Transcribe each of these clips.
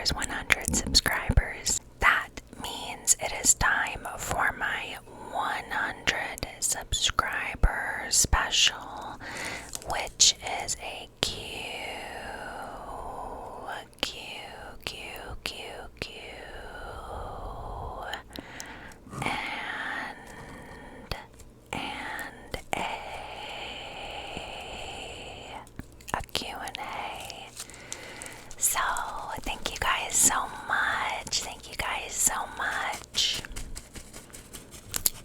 100 subscribers. That means it is time for my 100 subscriber special, which is a Q&A. So, thank you guys so much. Thank you guys so much.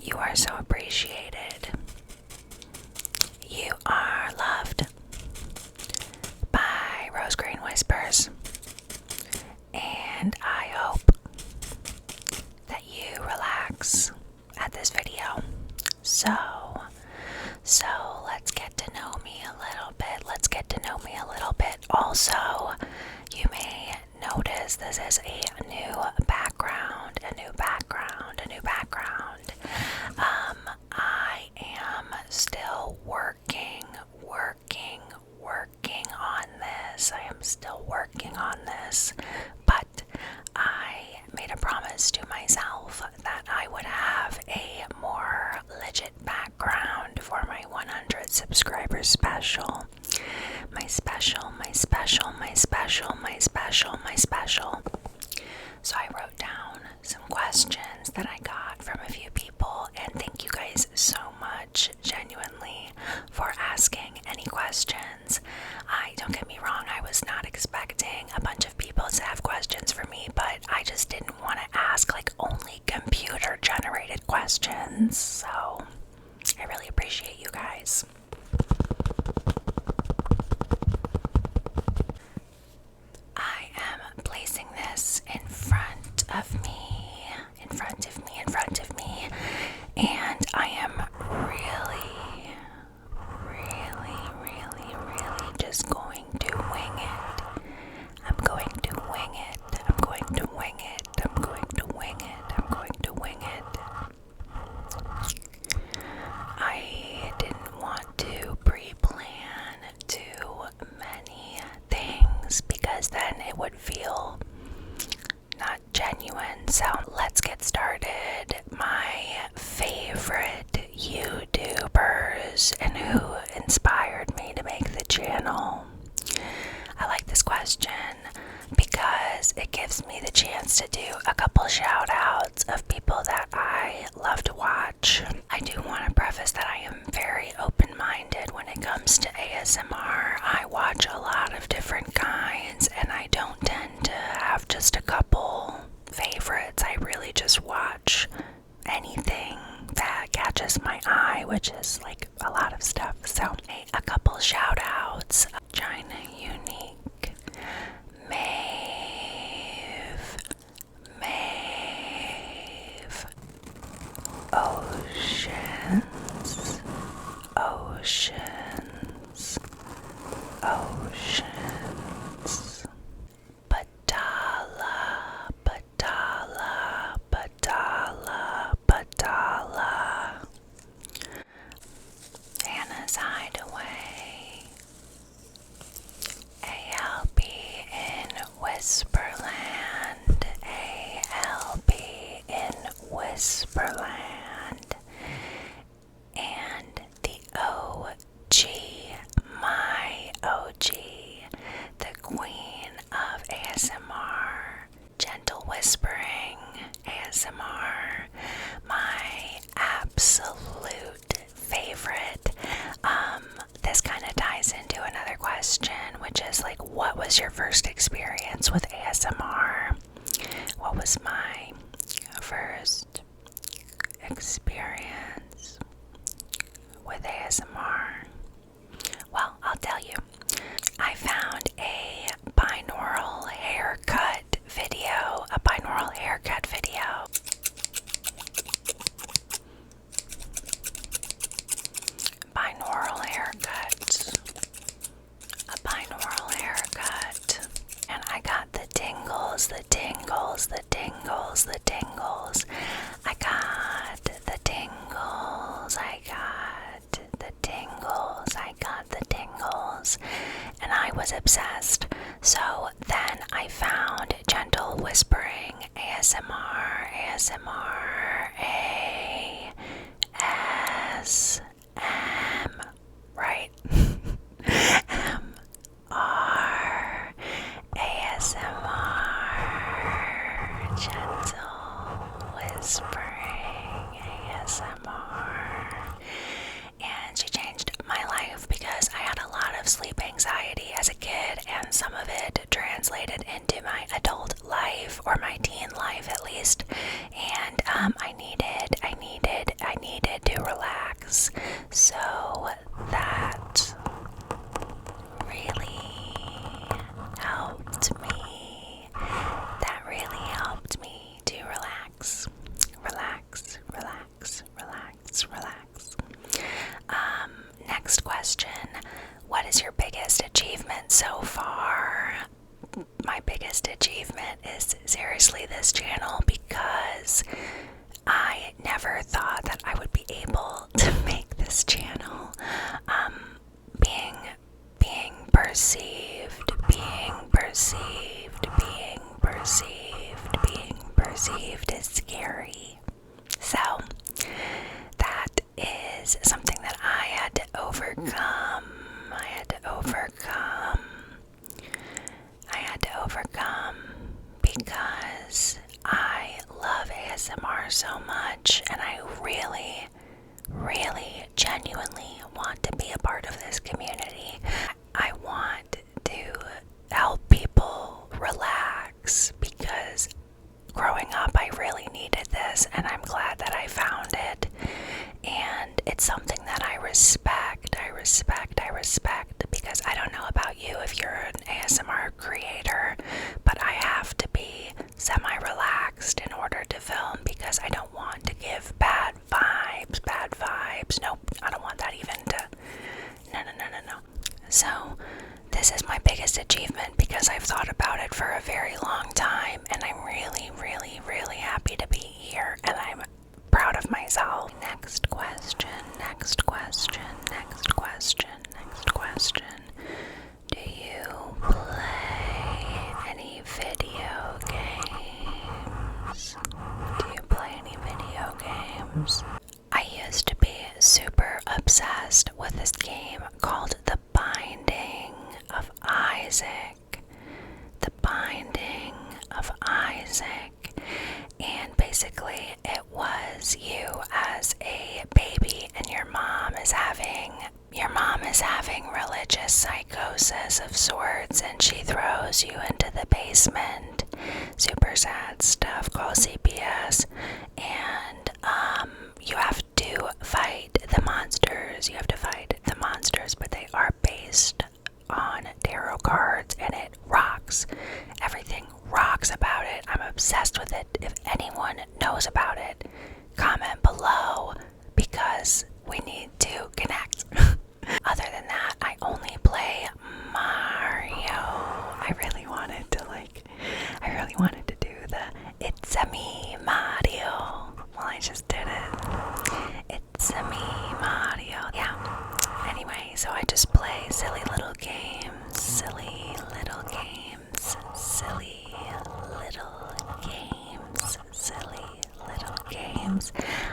You are so appreciated. You are loved by Rose Green Whispers. And I hope that you relax at this video. So let's get to know me a little bit. Also, you may notice this is a new background. I am still working on this. But I made a promise to myself that I would have a more legit background for my 100 subscribers special. My special. So I wrote down some questions that I got from a few people, and thank you guys so much, genuinely, for asking any questions. Don't get me wrong, I was not expecting a bunch of people to have questions for me, but I just didn't want to ask like only computer-generated questions, so I really appreciate you guys. I am placing this in front of me, and I am really just going to wing it. I'm going to wing it. I didn't want to pre-plan too many things because then it would feel not genuine. So let's get started. My favorite YouTubers and who inspired me to make the channel. I like this question because it gives me the chance to do a couple shout outs of people that I love to watch. I do want to preface that I am very open-minded when it comes to ASMR. I watch a lot of different kinds and I don't tend to have just a couple favorites. I really just watch anything that catches my eye, which is like a lot of stuff. So a couple shout outs. China Unique, Maeve, Oceans, Badala, Anna's Hideaway, ALB in Whisperland, and the OG, my OG, the queen of ASMR, gentle whispering ASMR, my absolute favorite. This kind of ties into another question, which is like, what was your first experience with ASMR? What was my first experience with ASMR? Well, I'll tell you. I found a binaural haircut video. A binaural haircut. And I got the tingles. ASMR, right? R, ASMR, gentle whispering ASMR. And she changed my life because I had a lot of sleep anxiety as a kid, and some of it translated into my adult life, or my teen life at least. And I needed to relax. So that really helped me. That really helped me to relax. Relax, relax, relax, relax. Next question. What is your biggest achievement so far? My biggest achievement is seriously this channel, because I never thought that I would be able to make this channel. Being perceived is scary. So that is something that I had to overcome. Because I love ASMR so much, and I really, really genuinely want to be a part of this community. I want to help people relax, because growing up I really needed this, and I'm glad that I found it. And it's something that I respect, because I don't know about you if you're an ASMR creator, but I have to be semi-relaxed in order to film, because I don't want to give bad vibes. Nope, I don't want that even to, no. So this is my biggest achievement, because I've thought about it for a very long time, and I'm really, really, really happy to be here, and I'm proud of myself. Next question. Do you play any video games? I used to be super obsessed with this game called The Binding of Isaac. And basically it was you as a baby, and your mom is having religious psychosis of sorts, and she throws you into the basement. Super sad stuff called CPS. And you have to fight the monsters. But they are based on tarot cards, and it rocks. Everything rocks about it. I'm obsessed with it. If anyone knows about it, comment below, because we need to connect. Other than that, I only play Mario. I really wanted to do the "It's a me, Mario." Well, I just did it. It's a me, Mario. Yeah. Anyway, so I just play silly little games.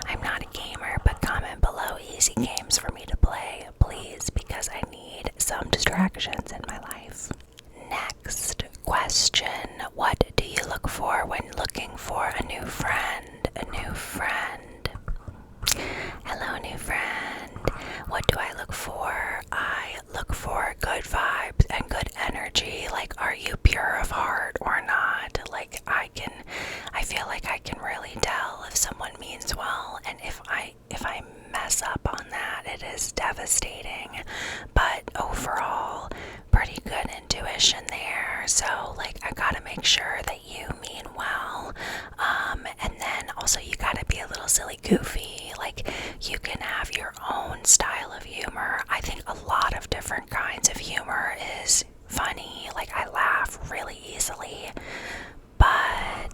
I'm not a gamer, but comment below easy games for me to play, please, because I need some distractions in my life. Next question. What do you look for when looking for a new friend? Hello, new friend. What do I look for? I look for good vibes and good energy. Like, are you pure of heart or not? Like, I feel like I can really tell if someone means well, and if I mess up on that, it is devastating. But overall, pretty good intuition there. So, like, I gotta make sure that you mean well. And then also you gotta be a little silly goofy. Like, you can have your own style of humor. I think a lot of different kinds of humor is funny. Like, I laugh really easily. But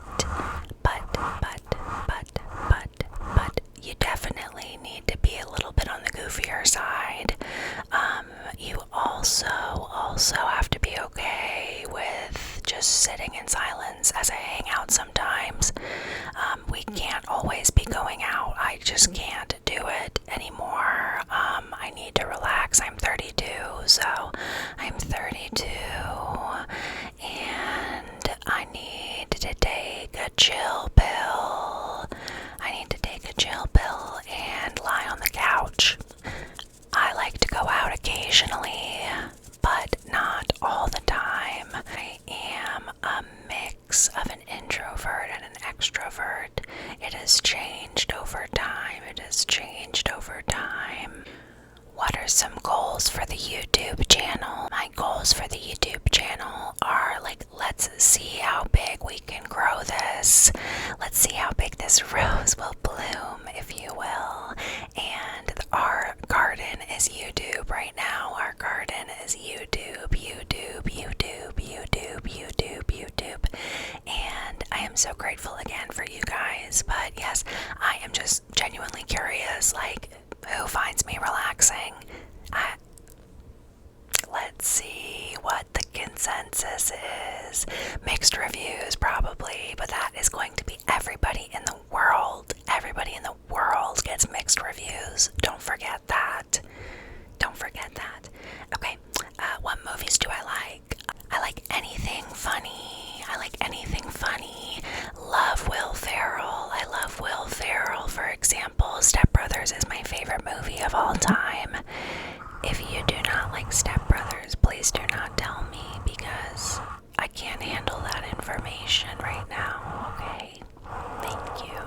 you definitely need to be a little bit on the goofier side. You also have to be okay with just sitting in silence as I hang out sometimes. We just can't do it anymore. I need to relax. I'm 32, so I'm 32, and I need to take a chill pill. I need to take a chill pill and lie on the couch. I like to go out occasionally, but not all the time. I am a mix of an introvert and an extrovert. It has changed over time. It has changed over time. What are some goals for the YouTube channel? My goals for the YouTube channel are like, let's see how big we can grow this. Let's see how big this rose will bloom, if you will. And our garden is YouTube right now. Our garden is YouTube, YouTube, YouTube, YouTube, YouTube, YouTube. And I am so grateful again for you guys. But yes, I am just genuinely curious, like, who finds me relaxing? Let's see what the consensus is. Mixed reviews, probably, but that is going to be everybody in the world. Everybody in the world gets mixed reviews. Don't forget that. Don't forget that. Okay, what movies do I like? I like anything funny. I like anything funny. Love Will Ferrell. I love Will Ferrell. For example, Step Brothers is my favorite movie of all time. If you do not like Step Brothers, please do not tell me, because I can't handle that information right now, okay? Thank you.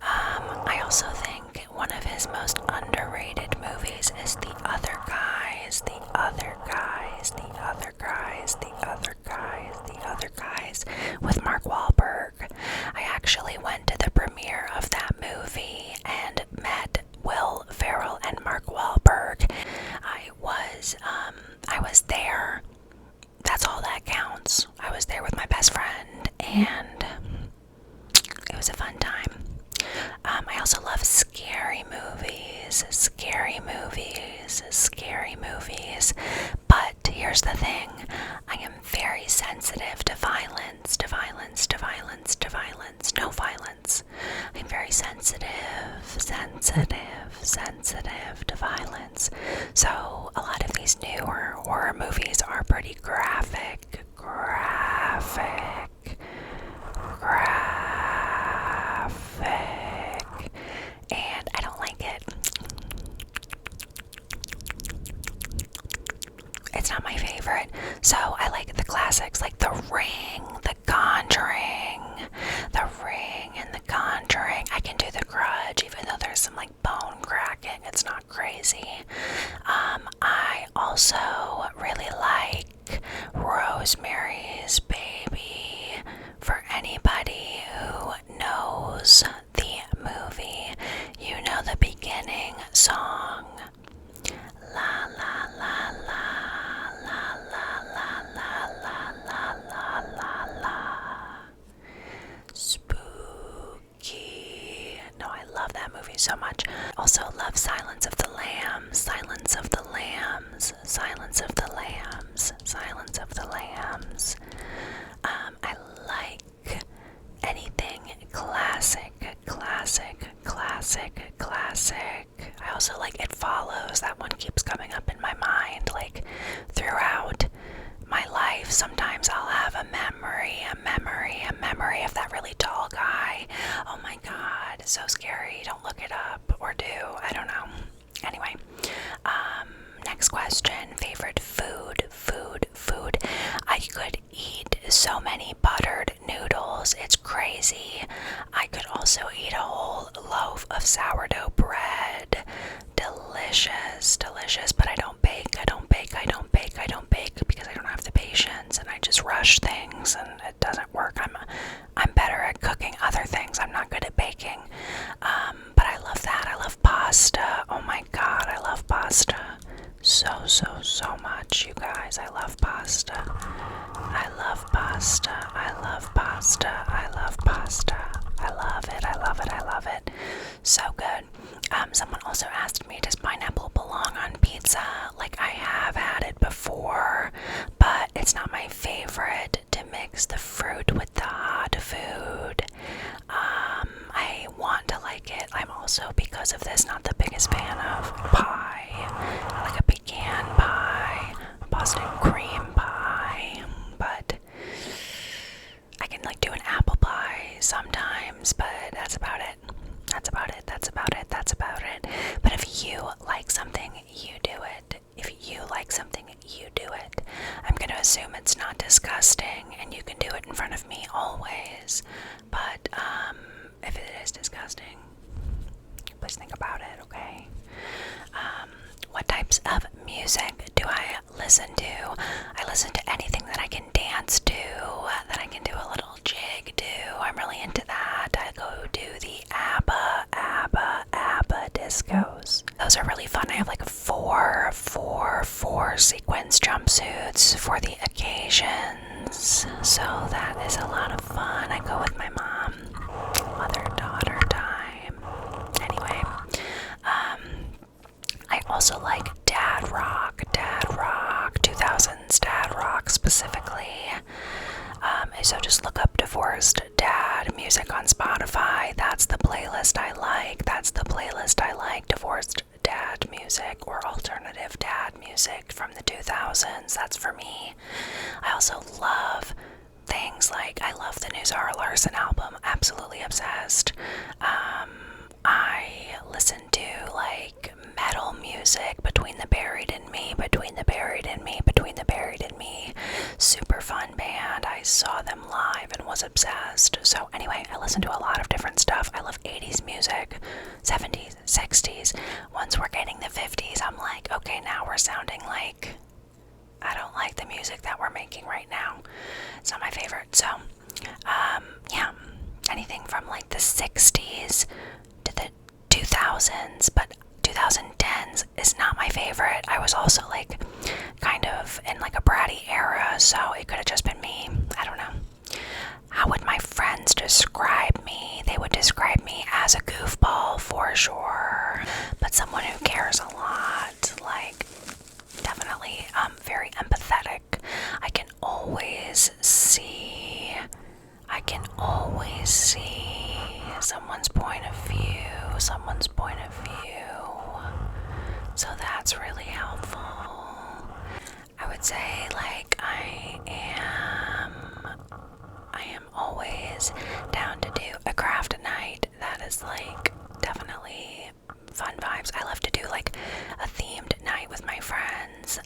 I also think one of his most underrated movies is The Other Guys. The Other Guys. The Other Guys. The Other Guys. The Other Guys with Mark Wahlberg. I actually went to the premiere of that movie and met Will Ferrell and Mark Wahlberg. I was there. That's all that counts. I was there with my best friend, and it was a fun time. I also love scary movies. Scary movies. Scary movies. But here's the thing. I am very sensitive to violence. To violence. To violence. To violence. No violence. I'm very sensitive to violence. So a lot of these newer horror movies are pretty graphic. And I don't like it. It's not my favorite. So I like the classics, like The Ring, The Conjuring. The Ring and The Conjuring. I can do The Grudge, even though there's some like bone cracking. It's not crazy. I also really like Rosemary's Baby. For anybody who knows the movie, you know the beginning song. La la la la la la la la la la la la la. Spooky. No, I love that movie so much. Also love Silence of the Lambs. Silence of the Lambs. Silence of the Lambs. Silence of the Lambs. I like anything classic. I also like It Follows. That one keeps coming up in my mind, like, throughout my life. Sometimes I'll have a memory of that really tall guy. Oh my god, so scary. Don't look it up, or do. I don't know. Anyway, next question. Favorite food. I could eat so many buttered noodles. It's crazy. I could also eat a whole loaf of sourdough bread. Delicious, but I don't bake because I don't have the patience, and I just rush things and it doesn't work. I'm better at cooking other things. I'm not good at baking. But I love that. I love pasta. Oh my god, I love pasta. So much, you guys. I love pasta. I love it. So good. Someone also asked me, does pineapple belong on pizza? Like, I have had it before, but it's not my favorite to mix the fruit with the hot food. I want to like it. I'm also like do an apple pie sometimes, but that's about it. That's about it. That's about it. That's about it. But if you like something, you do it. If you like something, you do it. I'm going to assume it's not disgusting and you can do it in front of me always. But if it is disgusting, please think about it, okay? What types of music do I listen to? I listen to anything that I can dance to, that I can do a little jig to. I'm really into that. I go to the ABBA discos. Those are really fun. I have like four sequence jumpsuits for the occasions. So that is a lot of fun. I go with my mom. Mother-daughter time. Anyway, I also like dad rock, 2000s dad rock specifically. So just look up divorced dad music on Spotify. That's the playlist I like. Divorced dad music or alternative dad music from the 2000s. That's for me. I also love things like, I love the new Zara Larsson album. Absolutely obsessed. I listen to like metal music, Between the Buried and Me. Super fun band. I saw them live and was obsessed. So anyway, I listen to a lot of different stuff. I love 80s music, 70s, 60s. Once we're getting the 50s, I'm like, okay, now we're sounding like, I don't like the music that we're making right now. It's not my favorite. So, yeah, anything from like the 60s to the 2000s, but 2010s is not my favorite. I was also like kind of in like a bratty era, so it could have just been me. I don't know. How would my friends describe me? They would describe me as a goofball for sure, but someone who cares a lot, like definitely very empathetic. I can always see someone's point of view. So that's really helpful. I would say like I am always down to do a craft night. That is like definitely fun vibes. I love to do like a themed night with my friends.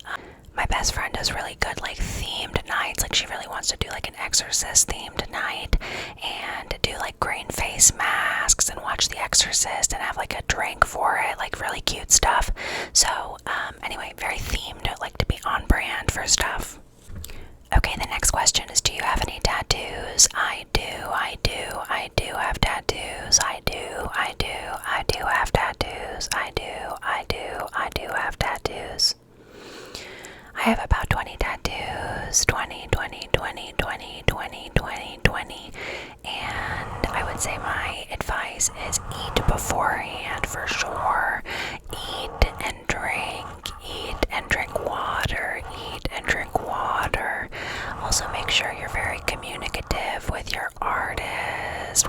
My best friend does really good like themed nights. Like she really wants to do like an Exorcist themed night and do like green face masks and watch The Exorcist and have like a drink for it, like really cute stuff. So anyway, very themed. I like to be on brand for stuff. Okay, the next question is, do you have any tattoos? I do have tattoos. I do have tattoos. I do have tattoos. I have about 20 tattoos, 20, and I would say my advice is eat beforehand for sure. Eat and drink water, Also make sure you're very communicative with your artist.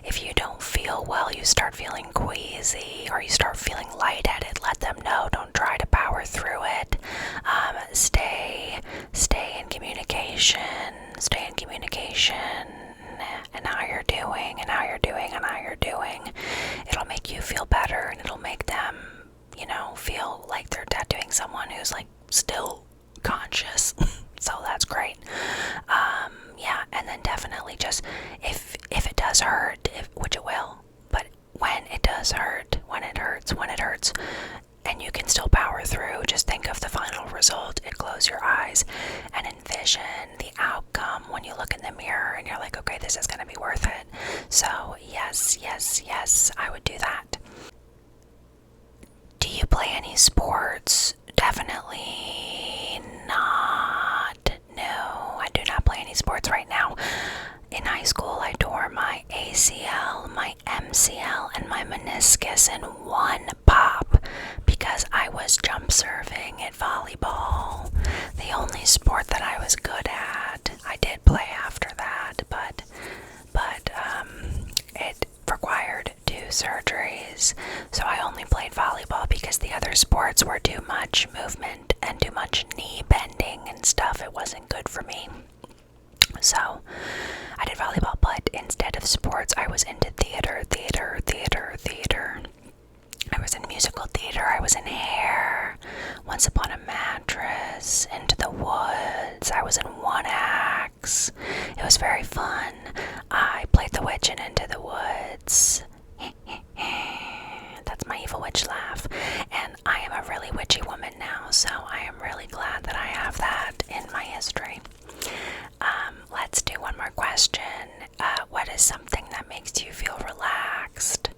If you don't feel well, you start feeling queasy or you start feeling lightheaded, let them know. Don't try to power through it. Stay in communication. And how you're doing. It'll make you feel better and it'll make them, feel like they're tattooing someone who's like still conscious. So that's great. Yeah, and then definitely just if it does hurt, which it will, but when it does hurt, when it hurts, and you can still power through, just think of the final result and close your eyes and envision the outcome when you look in the mirror and you're like, okay, this is going to be worth it. So yes, I would do that. Do you play any sports? Definitely not. No, I do not play any sports right now. In high school, I tore my ACL, my MCL, and my meniscus in one pop because I was jump serving at volleyball. The only sport that I was good at. I did play after that, but it required 2 surgeries. So I only played volleyball because the other sports were too much movement and too much knee bending and stuff. It wasn't good for me. So I did volleyball, but instead of sports, I was into theater. I was in musical theater, I was in Hair, Once Upon a Mattress, Into the Woods, I was in One Acts. It was very fun. I played the witch in Into the Woods. That's my evil witch laugh. And I am a really witchy woman now, so I am really glad that I have that in my history. Let's do one more question. What is something that makes you feel relaxed?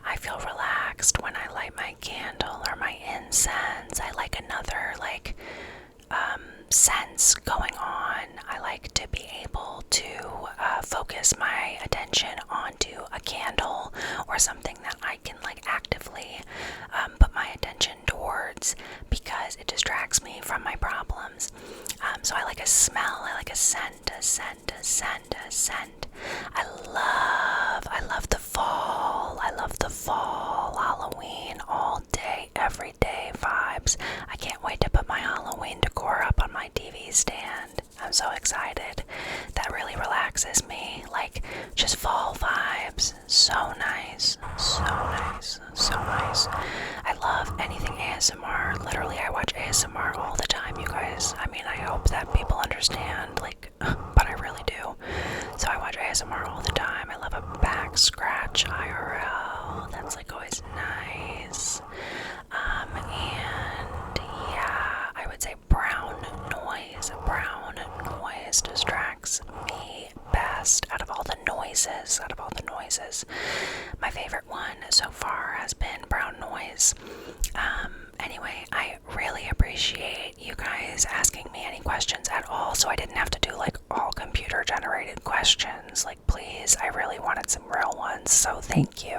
I feel relaxed when I light my candle or my incense. I like another sense going on. I like to be able to focus my attention onto a candle or something that I can actively put my attention towards because it distracts me from my problems. So I like a smell, I like a scent, a scent. I love the fall. I love the fall, Halloween, all day, every day vibes. I can't wait to put my Halloween decor up on my TV stand. I'm so excited. That really relaxes me. Just fall vibes. So nice. I love anything ASMR. Literally, I watch ASMR all the time, you guys. I mean, I hope that people understand, but I really do. So I watch ASMR all the time. I love a back scratch IRL. That's always nice. And yeah, I would say brown noise. Brown noise distracts me best out of all the noises. My favorite one so far has been brown noise. Anyway, I really appreciate you guys asking me any questions at all, so I didn't have to do all computer generated questions. Please, I really wanted some real ones, so thank you.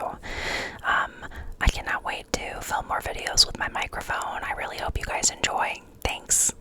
I cannot wait to film more videos with my microphone. I really hope you guys enjoy. Thanks.